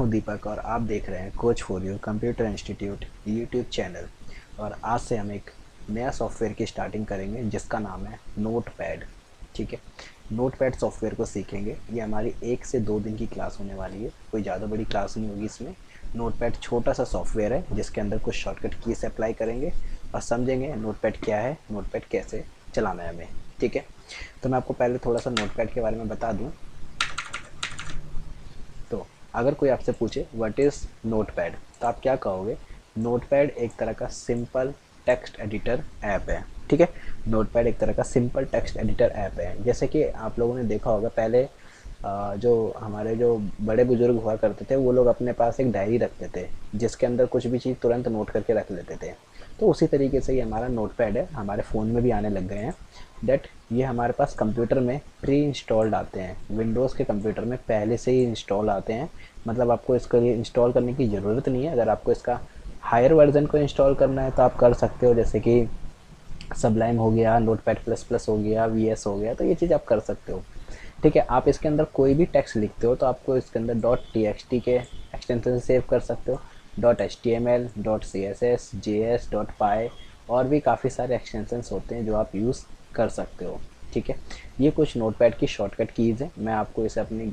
हूँ दीपक और आप देख रहे हैं coach for you computer institute YouTube channel. और आज से हम एक नया सॉफ्टवेयर की स्टार्टिंग करेंगे जिसका नाम है नोटपैड। ठीक है, नोटपैड सॉफ्टवेयर को सीखेंगे। ये हमारी 1 से 2 दिन की क्लास होने वाली है, कोई ज़्यादा बड़ी क्लास नहीं होगी इसमें। नोटपैड छोटा सा सॉफ्टवेयर है जिसके अंदर कुछ शॉर्टकट कीज अप्लाई करेंगे और समझेंगे नोटपैड क्या है, नोटपैड कैसे चलाना है हमें। ठीक है, तो मैं आपको पहले थोड़ा सा नोटपैड के बारे में बता दूँ। तो अगर कोई आपसे पूछे व्हाट इज़ नोटपैड तो आप क्या कहोगे? नोटपैड एक तरह का सिंपल टेक्स्ट एडिटर ऐप है। ठीक है, नोटपैड एक तरह का सिंपल टेक्स्ट एडिटर ऐप है। जैसे कि आप लोगों ने देखा होगा पहले जो हमारे जो बड़े बुजुर्ग हुआ करते थे वो लोग अपने पास एक डायरी रखते थे जिसके अंदर कुछ भी चीज़ तुरंत नोट करके रख लेते थे। तो उसी तरीके से ये हमारा नोटपैड है, हमारे फ़ोन में भी आने लग गए हैं। दैट ये हमारे पास कंप्यूटर में प्री इंस्टॉल्ड आते हैं, विंडोज़ के कंप्यूटर में पहले से ही इंस्टॉल आते हैं। मतलब आपको इसके लिए इंस्टॉल करने की ज़रूरत नहीं है। अगर आपको इसका हायर वर्जन को इंस्टॉल करना है तो आप कर सकते हो, जैसे कि सबलाइम हो गया, नोटपैड प्लस प्लस हो गया, वीएस हो गया, तो ये चीज़ आप कर सकते हो। ठीक है, आप इसके अंदर कोई भी टेक्स्ट लिखते हो तो आपको इसके अंदर डॉट टी एक्स टी के एक्सटेंशन से सेव कर सकते हो, dot H T M L, dot C S S, J S, dot py, और भी काफ़ी सारे एक्सटेंशंस होते हैं जो आप यूज़ कर सकते हो। ठीक है, ये कुछ नोटपैड की शॉर्टकट कीज़ हैं। मैं आपको इसे अपनी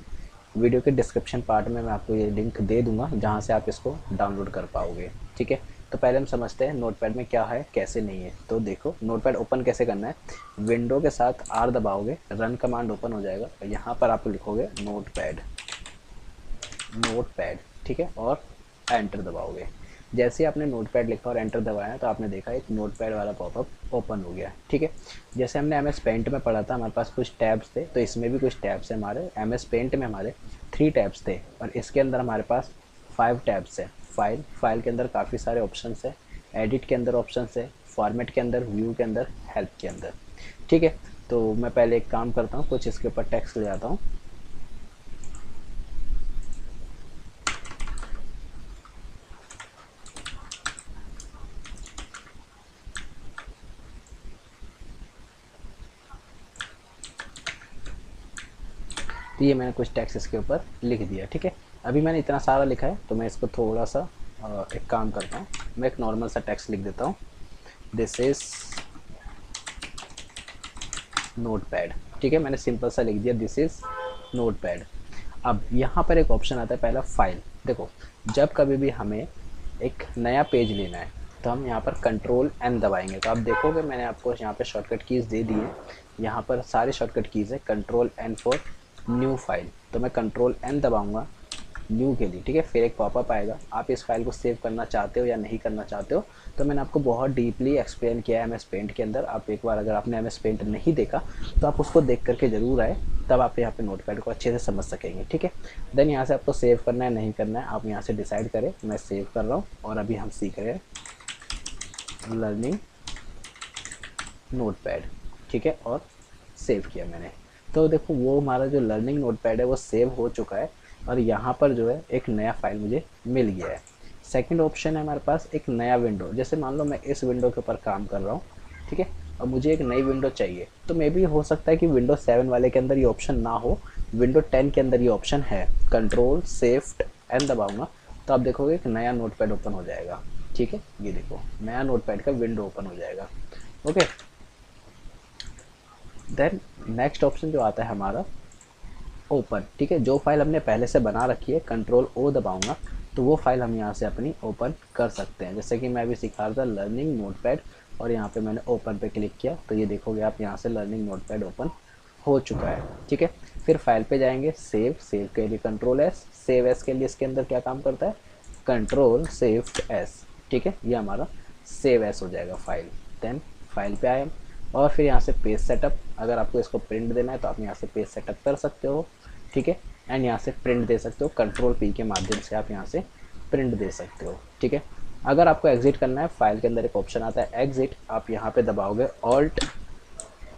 वीडियो के डिस्क्रिप्शन पार्ट में मैं आपको ये लिंक दे दूंगा जहाँ से आप इसको डाउनलोड कर पाओगे। ठीक है, तो पहले हम समझते हैं नोटपैड में क्या है कैसे नहीं है। तो देखो नोटपैड ओपन कैसे करना है। विंडो के साथ आर दबाओगे, रन कमांड ओपन हो जाएगा और यहाँ पर आप लिखोगे नोटपैड, नोटपैड। ठीक है, और एंटर दबाओगे। जैसे ही आपने नोटपैड लिखा और एंटर दबाया तो आपने देखा एक नोटपैड वाला पॉपअप ओपन हो गया। ठीक है, जैसे हमने एम एस पेंट में पढ़ा था हमारे पास कुछ टैब्स थे, तो इसमें भी कुछ टैब्स हैं। हमारे एम एस पेंट में हमारे 3 टैब्स थे और इसके अंदर हमारे पास 5 टैब्स है। फाइल के अंदर काफ़ी सारे ऑप्शन है, एडिट के अंदर ऑप्शन है, फॉर्मेट के अंदर, व्यू के अंदर, हेल्प के अंदर। ठीक है, तो मैं पहले एक काम करता हूँ, कुछ इसके ऊपर टेक्स्ट ले आता हूँ। तो ये मैंने कुछ टेक्स्ट इसके ऊपर लिख दिया। ठीक है, अभी मैंने इतना सारा लिखा है तो मैं इसको थोड़ा सा एक काम करता हूँ, मैं एक नॉर्मल सा टेक्स्ट लिख देता हूँ। This is notepad. ठीक है, मैंने सिंपल सा लिख दिया दिस इज़ नोटपैड। अब यहाँ पर एक ऑप्शन आता है पहला फाइल। देखो, जब कभी भी हमें एक नया पेज लेना है तो हम यहाँ पर कंट्रोल एन दबाएंगे तो आप देखोगे मैंने आपको यहाँ पे शॉर्टकट कीज़ दे दी है। यहाँ पर सारे शॉर्टकट कीज़ है, control N for new file. तो मैं कंट्रोल एन दबाऊंगा न्यू के लिए। ठीक है, फिर एक पॉपअप आएगा, आप इस फाइल को सेव करना चाहते हो या नहीं करना चाहते हो। तो मैंने आपको बहुत डीपली एक्सप्लेन किया है एम एस पेंट के अंदर। आप एक बार अगर आपने एम एस पेंट नहीं देखा तो आप उसको देख करके ज़रूर आए, तब आप यहाँ पे नोटपैड को अच्छे से समझ सकेंगे। ठीक है, देन यहाँ से आपको सेव करना है नहीं करना है आप यहाँ से डिसाइड करें। मैं सेव कर रहा हूँ और अभी हम सीख रहे हैं लर्निंग नोटपैड। ठीक है, और सेव किया मैंने। तो देखो वो हमारा जो लर्निंग नोटपैड है वो सेव हो चुका है और यहाँ पर जो है एक नया फाइल मुझे मिल गया है। सेकंड ऑप्शन है हमारे पास एक नया विंडो। जैसे मान लो मैं इस विंडो के ऊपर काम कर रहा हूँ, ठीक है, और मुझे एक नई विंडो चाहिए। तो मे भी हो सकता है कि विंडो 7 वाले के अंदर ये ऑप्शन ना हो, विंडो 10 के अंदर ये ऑप्शन है। कंट्रोल शिफ्ट एन दबाऊंगा तो आप देखोगे एक नया नोटपैड ओपन हो जाएगा। ठीक है, ये देखो नया नोटपैड का विंडो ओपन हो जाएगा। ओके, देन नेक्स्ट ऑप्शन जो आता है हमारा ओपन। ठीक है, जो फाइल हमने पहले से बना रखी है कंट्रोल ओ दबाऊंगा तो वो फाइल हम यहाँ से अपनी ओपन कर सकते हैं। जैसे कि मैं अभी सिखा रहा था लर्निंग नोटपैड और यहाँ पे मैंने ओपन पे क्लिक किया तो ये देखोगे आप यहाँ से लर्निंग नोटपैड ओपन हो चुका है। ठीक है, फिर फाइल पे जाएंगे, सेव के लिए कंट्रोल एस, सेव एस के लिए इसके अंदर क्या काम करता है कंट्रोल शिफ्ट एस। ठीक है, ये हमारा सेव एस हो जाएगा फाइल। देन फाइल पे आए और फिर यहाँ से पेज सेटअप, अगर आपको इसको प्रिंट देना है तो आप यहाँ से पेज सेटअप कर सकते हो। ठीक है, एंड यहाँ से प्रिंट दे सकते हो, कंट्रोल पी के माध्यम से आप यहाँ से प्रिंट दे सकते हो। ठीक है, अगर आपको एग्जिट करना है फाइल के अंदर एक ऑप्शन आता है एग्जिट, आप यहाँ पे दबाओगे ऑल्ट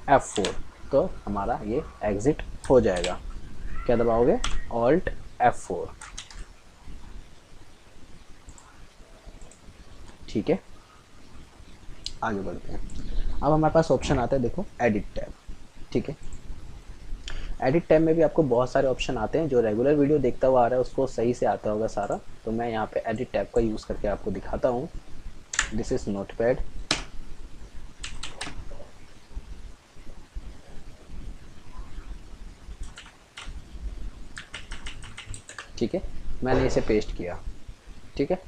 F4 तो हमारा ये एग्जिट हो जाएगा। क्या दबाओगे ऑल्ट F4। ठीक है, आगे बढ़ते हैं। अब हमारे पास ऑप्शन आता है देखो एडिट टैब। ठीक है, एडिट टैब में भी आपको बहुत सारे ऑप्शन आते हैं, जो रेगुलर वीडियो देखता हुआ आ रहा है उसको सही से आता होगा सारा। तो मैं यहाँ पे एडिट टैब का यूज़ करके आपको दिखाता हूँ। This is notepad. ठीक है, मैंने इसे पेस्ट किया। ठीक है,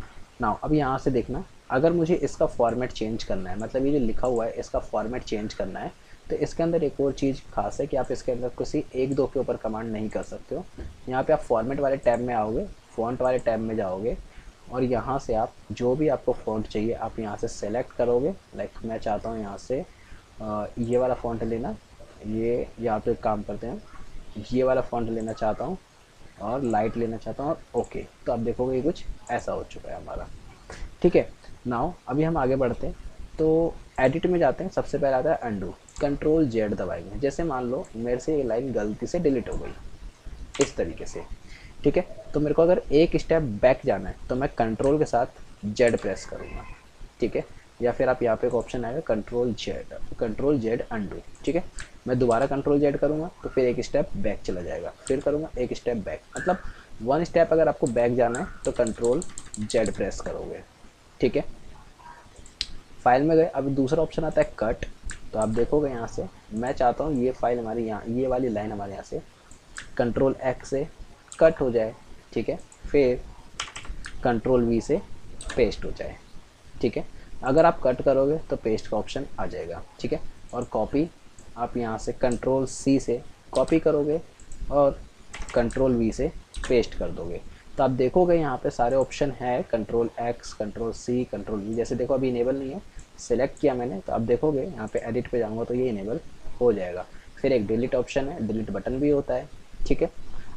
नाउ अब यहाँ से देखना, अगर मुझे इसका फॉर्मेट चेंज करना है, मतलब ये जो लिखा हुआ है इसका फॉर्मेट चेंज करना है, तो इसके अंदर एक और चीज़ खास है कि आप इसके अंदर किसी एक दो के ऊपर कमांड नहीं कर सकते हो। यहाँ पे आप फॉर्मेट वाले टैब में आओगे, फ़ॉन्ट वाले टैब में जाओगे, और यहाँ से आप जो भी आपको फ़ॉन्ट चाहिए आप यहाँ से सेलेक्ट करोगे। लाइक मैं चाहता हूँ यहाँ से ये वाला फ़ॉन्ट लेना, ये या तो एक काम करते हैं, ये वाला फ़ॉन्ट लेना चाहता हूँ और लाइट लेना चाहता हूँ, और ओके। तो आप देखोगे ये कुछ ऐसा हो चुका है हमारा। ठीक है, नाउ अभी हम आगे बढ़ते हैं। तो एडिट में जाते हैं, सबसे पहले आता है अंडू। कंट्रोल जेड दबाएंगे, जैसे मान लो मेरे से ये लाइन गलती से डिलीट हो गई इस तरीके से। ठीक है, तो मेरे को अगर एक स्टेप बैक जाना है तो मैं कंट्रोल के साथ जेड प्रेस करूँगा। ठीक है, या फिर आप यहाँ पे एक ऑप्शन आएगा कंट्रोल जेड अंडू। ठीक है, मैं दोबारा कंट्रोल जेड करूँगा तो फिर एक स्टेप बैक चला जाएगा, फिर करूँगा एक स्टेप बैक, मतलब वन स्टेप अगर आपको बैक जाना है तो कंट्रोल जेड प्रेस करोगे। ठीक है, फाइल में गए, अभी दूसरा ऑप्शन आता है कट। तो आप देखोगे यहाँ से मैं चाहता हूँ ये फाइल हमारी यहाँ, ये वाली लाइन हमारे यहाँ से कंट्रोल एक्स से कट हो जाए। ठीक है, फिर कंट्रोल वी से पेस्ट हो जाए। ठीक है, अगर आप कट करोगे तो पेस्ट का ऑप्शन आ जाएगा। ठीक है, और कॉपी आप यहाँ से कंट्रोल सी से कॉपी करोगे और कंट्रोल वी से पेस्ट कर दोगे। तो आप देखोगे यहाँ पे सारे ऑप्शन है, control X, control C, control V. जैसे देखो अभी इनेबल नहीं है, सिलेक्ट किया मैंने, तो आप देखोगे यहाँ पे एडिट पे जाऊँगा तो ये इनेबल हो जाएगा। फिर एक डिलीट ऑप्शन है, डिलीट बटन भी होता है। ठीक है,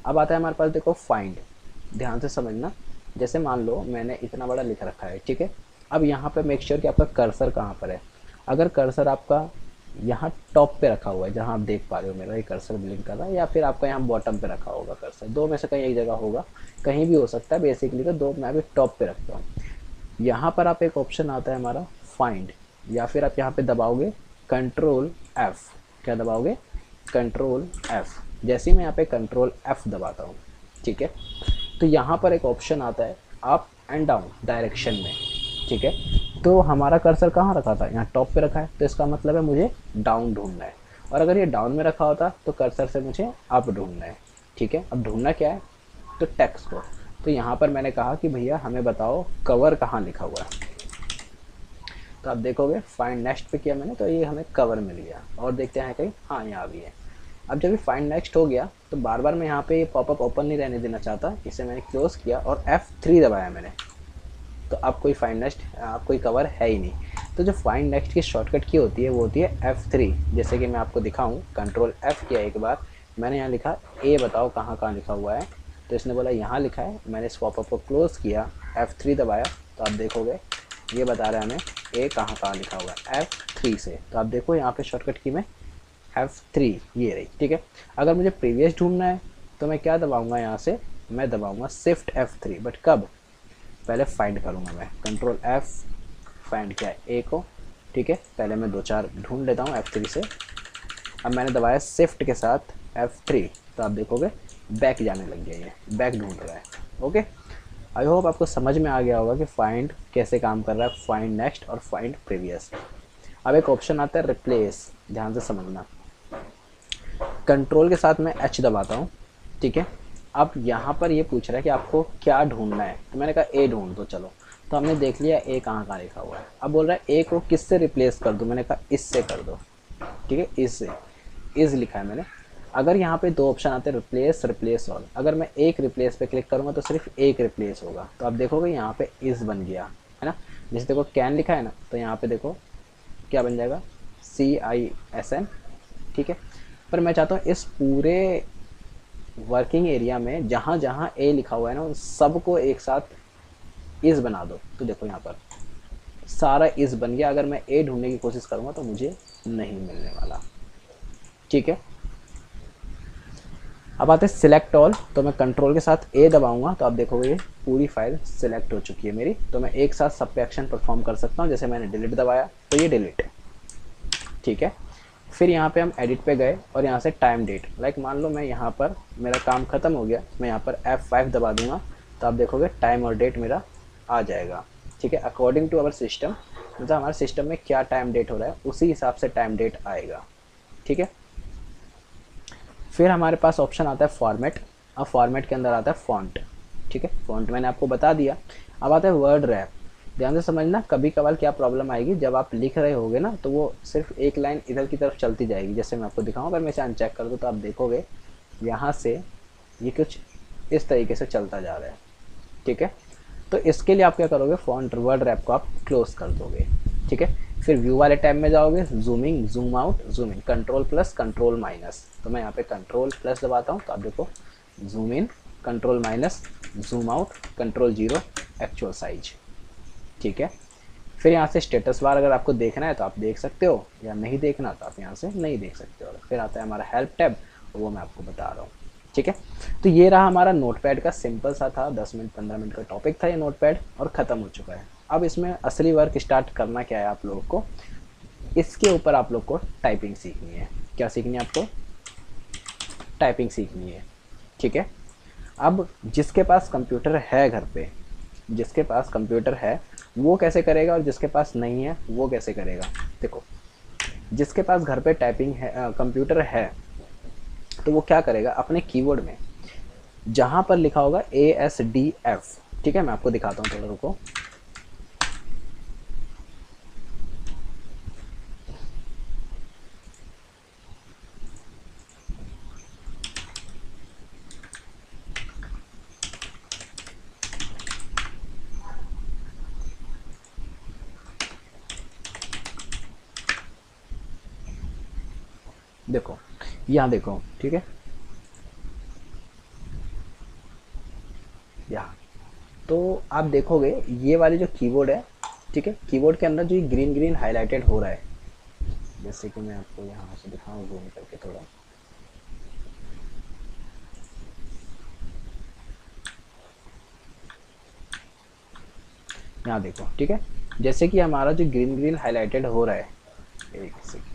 अब आता है हमारे पास, देखो फाइंड, ध्यान से समझना। जैसे मान लो मैंने इतना बड़ा लिख रखा है। ठीक है, अब यहाँ पे मेक श्योर कि आपका कर्सर कहाँ पर है। अगर कर्सर आपका यहाँ टॉप पे रखा हुआ है, जहाँ आप देख पा रहे हो मेरा ये कर्सर ब्लिंक कर रहा है, या फिर आपका यहाँ बॉटम पे रखा होगा कर्सर, दो में से कहीं एक जगह होगा, कहीं भी हो सकता है बेसिकली। तो दो मैं अभी टॉप पे रखता हूँ। यहाँ पर आप एक ऑप्शन आता है हमारा फाइंड, या फिर आप यहाँ पे दबाओगे कंट्रोल एफ। क्या दबाओगे? Control F. जैसे ही मैं यहाँ पे कंट्रोल एफ दबाता हूँ, ठीक है, तो यहाँ पर एक ऑप्शन आता है अप एंड डाउन डायरेक्शन में। ठीक है, तो हमारा कर्सर कहाँ रखा था? यहाँ टॉप पे रखा है, तो इसका मतलब है मुझे डाउन ढूंढना है। और अगर ये डाउन में रखा होता तो कर्सर से मुझे अप ढूंढना है। ठीक है, अब ढूंढना क्या है? तो टेक्स्ट को। तो यहाँ पर मैंने कहा कि भैया हमें बताओ कवर कहाँ लिखा हुआ है। तो आप देखोगे फाइंड नेक्स्ट पे किया मैंने, तो ये हमें कवर मिल गया। और देखते हैं कहीं, हाँ यहाँ भी है। अब जब ये फाइंड नेक्स्ट हो गया तो बार बार मैं यहाँ पे ये पॉपअप ओपन नहीं रहने देना चाहता, इसे मैंने क्लोज किया और F3 दबाया मैंने। तो अब कोई फाइंड नेक्स्ट, अब कोई कवर है ही नहीं। तो जो फाइंड नेक्स्ट की शॉर्टकट की होती है वो होती है F3। जैसे कि मैं आपको दिखाऊं, कंट्रोल F किया एक बार, मैंने यहाँ लिखा ए बताओ कहाँ कहाँ लिखा हुआ है, तो इसने बोला यहाँ लिखा है। मैंने इस पॉपअप को क्लोज किया, F3 दबाया, तो आप देखोगे ये बता रहा है हमें ए कहाँ कहाँ लिखा हुआ है, F3 से। तो आप देखो यहाँ पे शॉर्टकट की में F3 ये रही। ठीक है, अगर मुझे प्रीवियस ढूंढना है तो मैं क्या दबाऊंगा? यहाँ से मैं दबाऊंगा शिफ्ट F3, बट कब? पहले फाइंड करूंगा मैं, कंट्रोल F, फाइंड किया ए को। ठीक है, पहले मैं दो चार ढूंढ लेता हूँ F3 से। अब मैंने दबाया शिफ्ट के साथ F3, तो आप देखोगे बैक जाने लग गया, ये बैक ढूंढ रहा है। ओके, आई होप आपको समझ में आ गया होगा कि फाइंड कैसे काम कर रहा है, फाइंड नेक्स्ट और फाइंड प्रीवियस। अब एक ऑप्शन आता है रिप्लेस, ध्यान से समझना। कंट्रोल के साथ मैं H दबाता हूँ। ठीक है, अब यहाँ पर ये पूछ रहा है कि आपको क्या ढूंढना है, तो मैंने कहा ए ढूंढ दो। चलो, तो हमने देख लिया ए कहाँ कहाँ लिखा हुआ है। अब बोल रहा है ए को किससे रिप्लेस कर दूँ, मैंने कहा इससे कर दो। ठीक है, इससे, इज लिखा है मैंने। अगर यहाँ पे दो ऑप्शन आते हैं रिप्लेस, रिप्लेस ऑल, अगर मैं एक रिप्लेस पे क्लिक करूँगा तो सिर्फ एक रिप्लेस होगा। तो आप देखोगे यहाँ पे इज बन गया है ना। जैसे देखो कैन लिखा है ना, तो यहाँ पे देखो क्या बन जाएगा, CISN। ठीक है, पर मैं चाहता हूँ इस पूरे वर्किंग एरिया में जहाँ जहाँ ए लिखा हुआ है ना, उन सबको एक साथ इज बना दो। तो देखो यहाँ पर सारा इज बन गया। अगर मैं ए ढूंढने की कोशिश करूँगा तो मुझे नहीं मिलने वाला। ठीक है, अब आते हैं सिलेक्ट ऑल। तो मैं कंट्रोल के साथ ए दबाऊंगा तो आप देखोगे ये पूरी फाइल सिलेक्ट हो चुकी है मेरी। तो मैं एक साथ सब पे एक्शन परफॉर्म कर सकता हूँ। जैसे मैंने डिलीट दबाया तो ये डिलीट है। ठीक है, फिर यहाँ पे हम एडिट पे गए और यहाँ से टाइम डेट, लाइक मान लो मैं यहाँ पर मेरा काम ख़त्म हो गया, मैं यहाँ पर F5 दबा दूंगा तो आप देखोगे टाइम और डेट मेरा आ जाएगा। ठीक है, अकॉर्डिंग टू अवर सिस्टम, मतलब हमारे सिस्टम में क्या टाइम डेट हो रहा है उसी हिसाब से टाइम डेट आएगा। ठीक है, फिर हमारे पास ऑप्शन आता है फॉर्मेट। अब फॉर्मेट के अंदर आता है फॉन्ट। ठीक है, फॉन्ट मैंने आपको बता दिया। अब आता है वर्ड रैप। ध्यान से समझना, कभी कभार क्या प्रॉब्लम आएगी, जब आप लिख रहे होगे ना तो वो सिर्फ एक लाइन इधर की तरफ चलती जाएगी। जैसे मैं आपको दिखाऊँ, अगर मैं इसे अनचेक कर दूँ तो आप देखोगे यहाँ से ये कुछ इस तरीके से चलता जा रहा है। ठीक है, तो इसके लिए आप क्या करोगे, फॉन्ट वर्ड रैप को आप क्लोज कर दोगे। ठीक है, फिर व्यू वाले टैब में जाओगे, zooming, zoom out, zoom in, control plus, control minus. तो मैं यहाँ पे कंट्रोल प्लस दबाता हूँ तो आप देखो zoom in, control minus, zoom out, control 0, actual size. ठीक है, फिर यहाँ से स्टेटस बार अगर आपको देखना है तो आप देख सकते हो, या नहीं देखना तो आप यहाँ से नहीं देख सकते हो। फिर आता है हमारा हेल्प टैब, वो मैं आपको बता रहा हूँ। ठीक है, तो ये रहा हमारा नोटपैड का सिंपल सा था 10 मिनट 15 मिनट का टॉपिक था ये नोटपैड, और ख़त्म हो चुका है। अब इसमें असली वर्क स्टार्ट करना क्या है आप लोगों को, इसके ऊपर आप लोग को टाइपिंग सीखनी है। क्या सीखनी है आपको, टाइपिंग सीखनी है। ठीक है, अब जिसके पास कंप्यूटर है घर पे, जिसके पास कंप्यूटर है वो कैसे करेगा, और जिसके पास नहीं है वो कैसे करेगा। देखो, जिसके पास घर पे टाइपिंग है, कंप्यूटर है, तो वो क्या करेगा, अपने कीबोर्ड में जहाँ पर लिखा होगा ASDF, ठीक है मैं आपको दिखाता हूँ, थोड़ा रुको। देखो यहाँ देखो, ठीक है, यहाँ तो आप देखोगे ये वाली जो कीबोर्ड है, ठीक है, कीबोर्ड के अंदर जो ये ग्रीन ग्रीन हाईलाइटेड हो रहा है, जैसे कि मैं आपको यहाँ से दिखाऊँ जूम करके थोड़ा, यहाँ देखो। ठीक है, जैसे कि हमारा जो ग्रीन ग्रीन हाईलाइटेड हो रहा है, एक सेकेंड,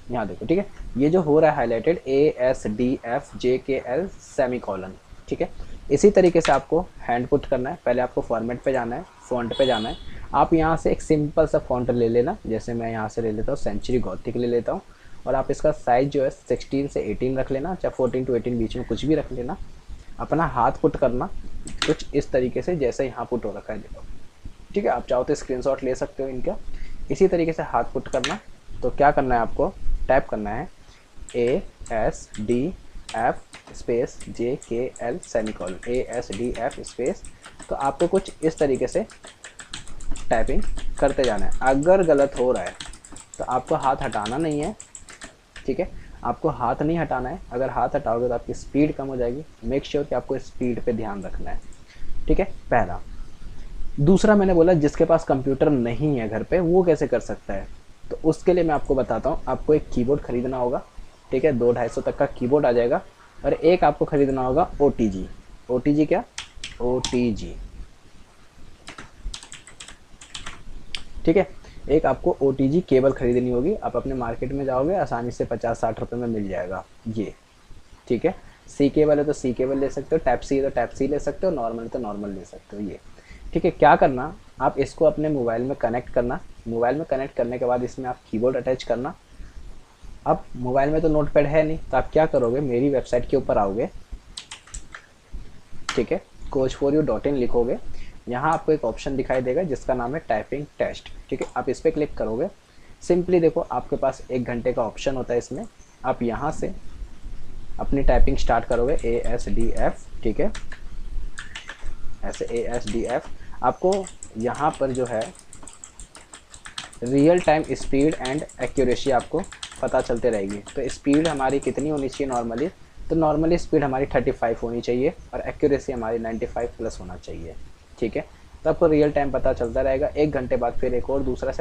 यहाँ देखो। ठीक है, ये जो हो रहा है हाईलाइटेड ASDFJKL सेमीकोलन। ठीक है, इसी तरीके से आपको हैंड पुट करना है। पहले आपको फॉर्मेट पे जाना है, फ़ॉन्ट पे जाना है। आप यहाँ से एक सिंपल सा फ़ॉन्ट ले लेना, जैसे मैं यहाँ से ले लेता हूँ सेंचुरी गॉथिक ले लेता हूँ, और आप इसका साइज़ जो है 16 से 18 रख लेना, चाहे 14 to 18 बीच में कुछ भी रख लेना। अपना हाथ पुट करना कुछ इस तरीके से जैसे यहाँ पुट हो रखा है, देखो। ठीक है, आप चाहो तो स्क्रीनशॉट ले सकते हो इनका। इसी तरीके से हाथ पुट करना। तो क्या करना है आपको, टाइप करना है ASDF space JKL semicolon, ASDF space. तो आपको कुछ इस तरीके से टाइपिंग करते जाना है। अगर गलत हो रहा है तो आपको हाथ हटाना नहीं है। ठीक है, आपको हाथ नहीं हटाना है। अगर हाथ हटाओगे तो आपकी स्पीड कम हो जाएगी। मेक श्योर कि आपको स्पीड पे ध्यान रखना है। ठीक है, पहला। दूसरा मैंने बोला जिसके पास कंप्यूटर नहीं है घर पे वो कैसे कर सकता है, तो उसके लिए मैं आपको बताता हूँ। आपको एक कीबोर्ड खरीदना होगा। ठीक है, 200-250 तक का कीबोर्ड आ जाएगा। और एक आपको खरीदना होगा OTG। OTG क्या, OTG। ठीक है, एक आपको OTG केबल खरीदनी होगी। आप अपने मार्केट में जाओगे आसानी से 50-60 रुपये में मिल जाएगा ये। ठीक है, सी केबल है तो सी केबल ले सकते हो, टाइप सी है तो टाइप सी ले सकते हो, नॉर्मल है तो नॉर्मल ले सकते हो ये। ठीक है, क्या करना, आप इसको अपने मोबाइल में कनेक्ट करना। मोबाइल में कनेक्ट करने के बाद इसमें आप कीबोर्ड अटैच करना। अब मोबाइल में तो नोटपैड है नहीं, तो आप क्या करोगे, मेरी वेबसाइट के ऊपर आओगे। ठीक है, coach4u.in लिखोगे। यहाँ आपको एक ऑप्शन दिखाई देगा जिसका नाम है टाइपिंग टेस्ट। ठीक है, आप इस पर क्लिक करोगे। सिंपली देखो, आपके पास 1 घंटे का ऑप्शन होता है इसमें। आप यहाँ से अपनी टाइपिंग स्टार्ट करोगे ASDF। ठीक है, ऐसे ASDF। आपको यहाँ पर जो है real time speed and accuracy आपको पता चलते रहेगी। तो स्पीड हमारी कितनी होनी चाहिए नॉर्मली, तो नॉर्मली स्पीड हमारी 35 होनी चाहिए और एक्यूरेसी हमारी 95 प्लस होना चाहिए। ठीक है, तो आपको रियल टाइम पता चलता रहेगा। 1 घंटे बाद फिर एक और दूसरा